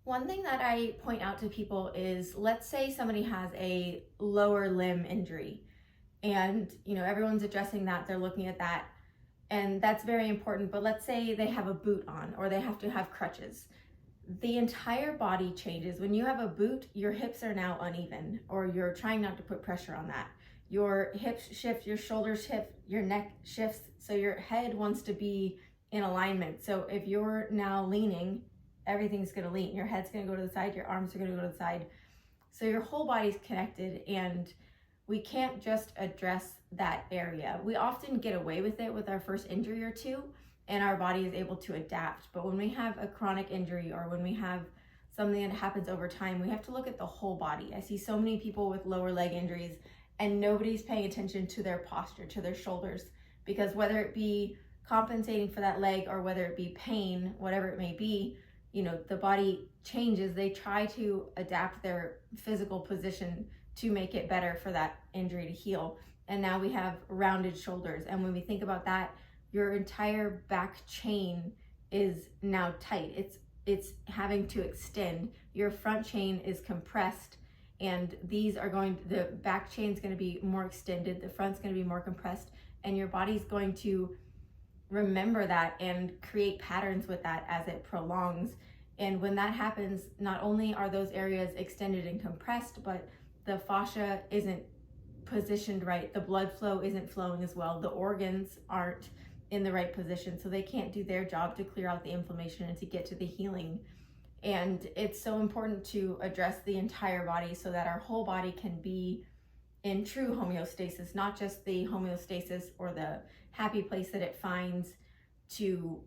One thing that I point out to people is, let's say somebody has a lower limb injury and everyone's addressing that, they're looking at that, and that's very important. But let's say they have a boot on or they have to have crutches. The entire body changes. When you have a boot, your hips are now uneven, or you're trying not to put pressure on that. Your hips shift, your shoulders shift, your neck shifts, so your head wants to be in alignment. So if you're now leaning, everything's going to lean. Your head's going to go to the side, your arms are going to go to the side. So your whole body's connected, and we can't just address that area. We often get away with it with our first injury or two, and our body is able to adapt. But when we have a chronic injury, or when we have something that happens over time, we have to look at the whole body. I see so many people with lower leg injuries and nobody's paying attention to their posture, to their shoulders, because whether it be compensating for that leg or whether it be pain, whatever it may be, the body changes. They try to adapt their physical position to make it better for that injury to heal. And now we have rounded shoulders. And when we think about that, your entire back chain is now tight. It's having to extend. Your front chain is compressed, and the back chain is going to be more extended, the front's going to be more compressed, and your body's going to remember that and create patterns with that as it prolongs. And when that happens, not only are those areas extended and compressed, but the fascia isn't positioned right, the blood flow isn't flowing as well, the organs aren't in the right position, so they can't do their job to clear out the inflammation and to get to the healing. And it's so important to address the entire body so that our whole body can be in true homeostasis, not just the homeostasis or the happy place that it finds to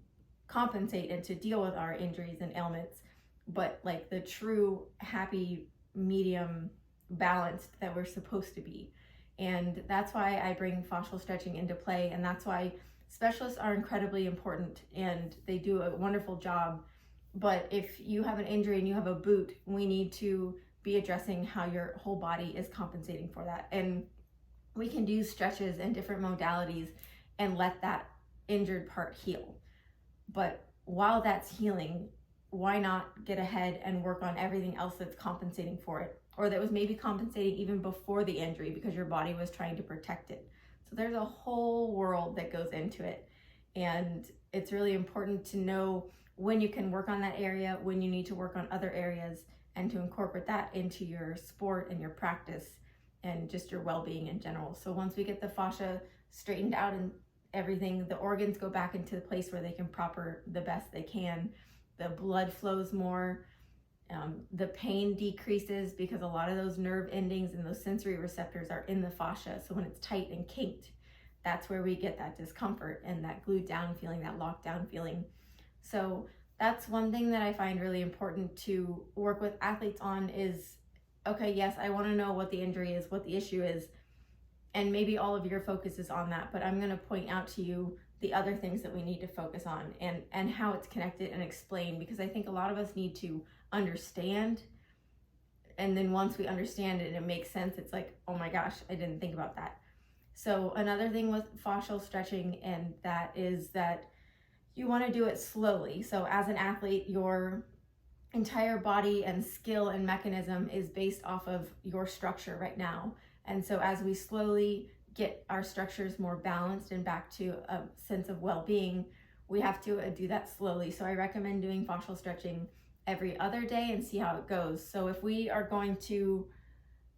compensate and to deal with our injuries and ailments, but like the true happy medium balanced that we're supposed to be. And that's why I bring fascial stretching into play, and that's why specialists are incredibly important and they do a wonderful job. But if you have an injury and you have a boot, we need to be addressing how your whole body is compensating for that. And we can do stretches and different modalities and let that injured part heal. But while that's healing, why not get ahead and work on everything else that's compensating for it, or that was maybe compensating even before the injury because your body was trying to protect it. So there's a whole world that goes into it, and it's really important to know when you can work on that area, when you need to work on other areas, and to incorporate that into your sport and your practice and just your well-being in general. So once we get the fascia straightened out and everything, the organs go back into the place where they can proper the best they can. The blood flows more. The pain decreases because a lot of those nerve endings and those sensory receptors are in the fascia. So when it's tight and kinked, that's where we get that discomfort and that glued down feeling, that locked down feeling. So that's one thing that I find really important to work with athletes on is, okay, yes, I want to know what the injury is, what the issue is, and maybe all of your focus is on that, but I'm going to point out to you the other things that we need to focus on and how it's connected and explain, because I think a lot of us need to understand, and then once we understand it and it makes sense, it's like, oh my gosh, I didn't think about that. So another thing with fascial stretching, and that is that you want to do it slowly. So as an athlete, your entire body and skill and mechanism is based off of your structure right now. And so as we slowly get our structures more balanced and back to a sense of well-being, we have to do that slowly. So I recommend doing fascial stretching every other day and see how it goes. So if we are going to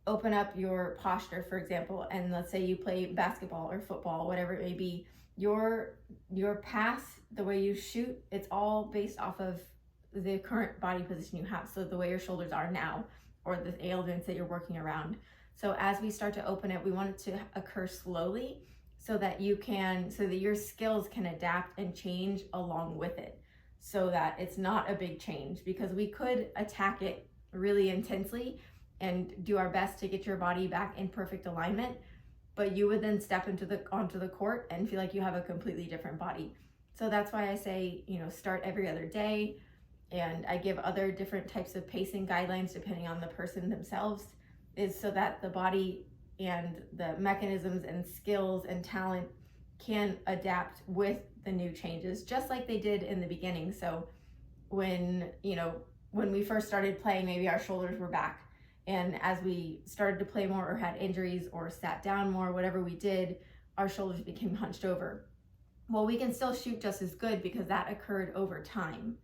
open up your posture, for example, and let's say you play basketball or football, whatever it may be, your pass, the way you shoot, it's all based off of the current body position you have. So the way your shoulders are now, or the ailments that you're working around. So as we start to open it, we want it to occur slowly so that your skills can adapt and change along with it, so that it's not a big change, because we could attack it really intensely and do our best to get your body back in perfect alignment, but you would then step onto the court and feel like you have a completely different body. So that's why I say, start every other day, and I give other different types of pacing guidelines depending on the person themselves, is so that the body and the mechanisms and skills and talent can adapt with the new changes, just like they did in the beginning. So when when we first started playing, maybe our shoulders were back. And as we started to play more or had injuries or sat down more, whatever we did, our shoulders became hunched over. Well, we can still shoot just as good because that occurred over time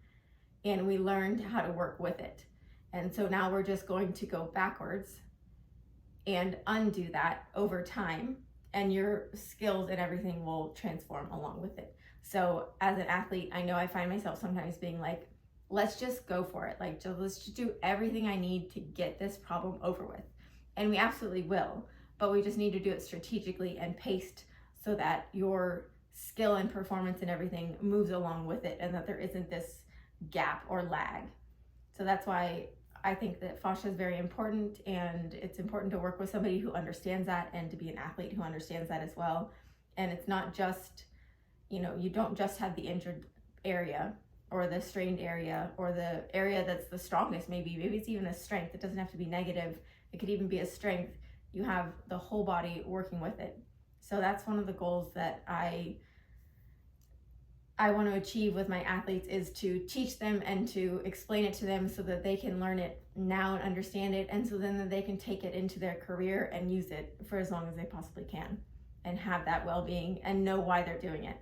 and we learned how to work with it. And so now we're just going to go backwards and undo that over time, and your skills and everything will transform along with it. So as an athlete, I know I find myself sometimes being like, let's just go for it. Like, let's just do everything I need to get this problem over with. And we absolutely will, but we just need to do it strategically and paced so that your skill and performance and everything moves along with it and that there isn't this gap or lag. So that's why I think that fascia is very important, and it's important to work with somebody who understands that and to be an athlete who understands that as well. And it's not just, you don't just have the injured area or the strained area or the area that's the strongest. Maybe it's even a strength. It doesn't have to be negative. It could even be a strength. You have the whole body working with it. So that's one of the goals that I want to achieve with my athletes, is to teach them and to explain it to them so that they can learn it now and understand it, and so then that they can take it into their career and use it for as long as they possibly can and have that well-being and know why they're doing it.